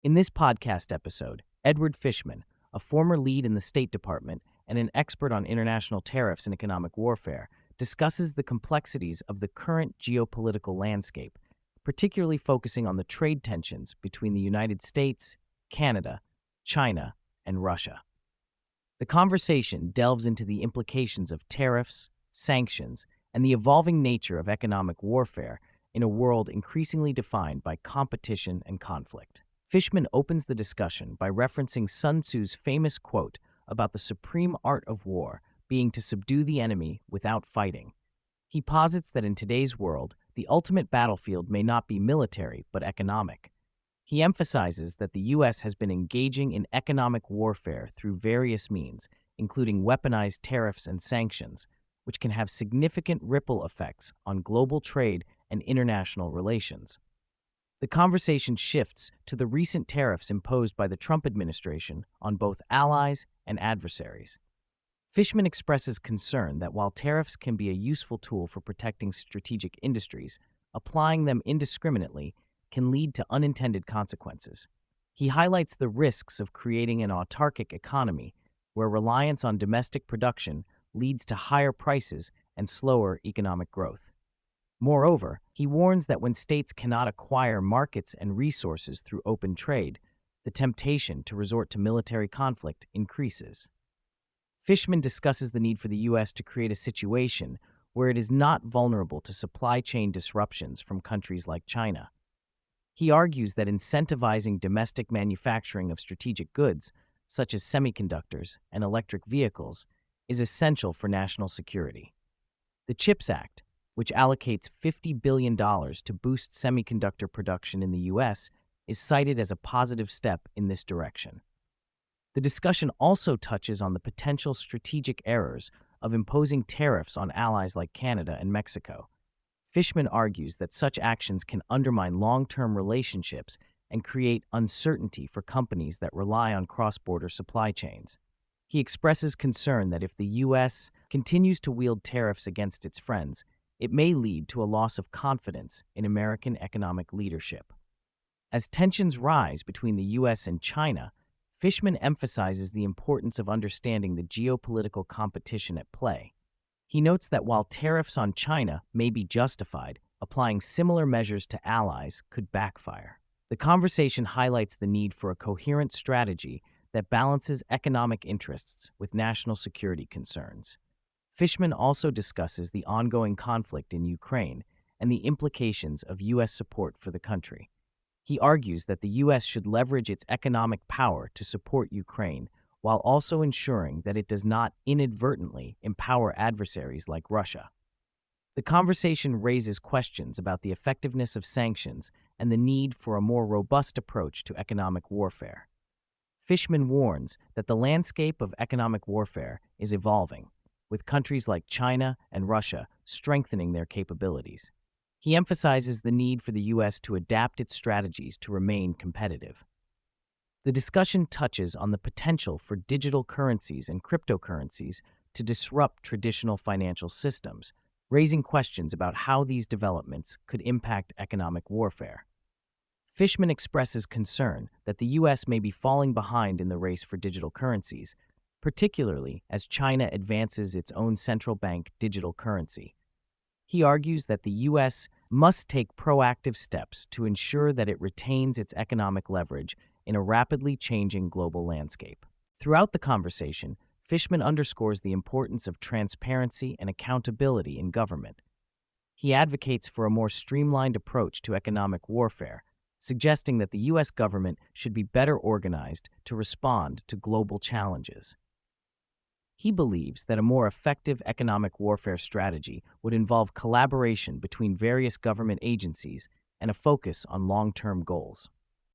In this podcast episode, Edward Fishman, a former lead in the State Department and an expert on international tariffs and economic warfare, discusses the complexities of the current geopolitical landscape, particularly focusing on the trade tensions between the United States, Canada, China, and Russia. The conversation delves into the implications of tariffs, sanctions, and the evolving nature of economic warfare in a world increasingly defined by competition and conflict. Fishman opens the discussion by referencing Sun Tzu's famous quote about the supreme art of war being to subdue the enemy without fighting. He posits that in today's world, the ultimate battlefield may not be military but economic. He emphasizes that the U.S. has been engaging in economic warfare through various means, including weaponized tariffs and sanctions, which can have significant ripple effects on global trade and international relations. The conversation shifts to the recent tariffs imposed by the Trump administration on both allies and adversaries. Fishman expresses concern that while tariffs can be a useful tool for protecting strategic industries, applying them indiscriminately can lead to unintended consequences. He highlights the risks of creating an autarkic economy where reliance on domestic production leads to higher prices and slower economic growth. Moreover, he warns that when states cannot acquire markets and resources through open trade, the temptation to resort to military conflict increases. Fishman discusses the need for the U.S. to create a situation where it is not vulnerable to supply chain disruptions from countries like China. He argues that incentivizing domestic manufacturing of strategic goods, such as semiconductors and electric vehicles, is essential for national security. The CHIPS Act, which allocates $50 billion to boost semiconductor production in the U.S., is cited as a positive step in this direction. The discussion also touches on the potential strategic errors of imposing tariffs on allies like Canada and Mexico. Fishman argues that such actions can undermine long-term relationships and create uncertainty for companies that rely on cross-border supply chains. He expresses concern that if the U.S. continues to wield tariffs against its friends, it may lead to a loss of confidence in American economic leadership. As tensions rise between the U.S. and China, Fishman emphasizes the importance of understanding the geopolitical competition at play. He notes that while tariffs on China may be justified, applying similar measures to allies could backfire. The conversation highlights the need for a coherent strategy that balances economic interests with national security concerns. Fishman also discusses the ongoing conflict in Ukraine and the implications of U.S. support for the country. He argues that the U.S. should leverage its economic power to support Ukraine while also ensuring that it does not inadvertently empower adversaries like Russia. The conversation raises questions about the effectiveness of sanctions and the need for a more robust approach to economic warfare. Fishman warns that the landscape of economic warfare is evolving, with countries like China and Russia strengthening their capabilities. He emphasizes the need for the U.S. to adapt its strategies to remain competitive. The discussion touches on the potential for digital currencies and cryptocurrencies to disrupt traditional financial systems, raising questions about how these developments could impact economic warfare. Fishman expresses concern that the U.S. may be falling behind in the race for digital currencies, particularly as China advances its own central bank digital currency. He argues that the U.S. must take proactive steps to ensure that it retains its economic leverage in a rapidly changing global landscape. Throughout the conversation, Fishman underscores the importance of transparency and accountability in government. He advocates for a more streamlined approach to economic warfare, suggesting that the U.S. government should be better organized to respond to global challenges. He believes that a more effective economic warfare strategy would involve collaboration between various government agencies and a focus on long-term goals.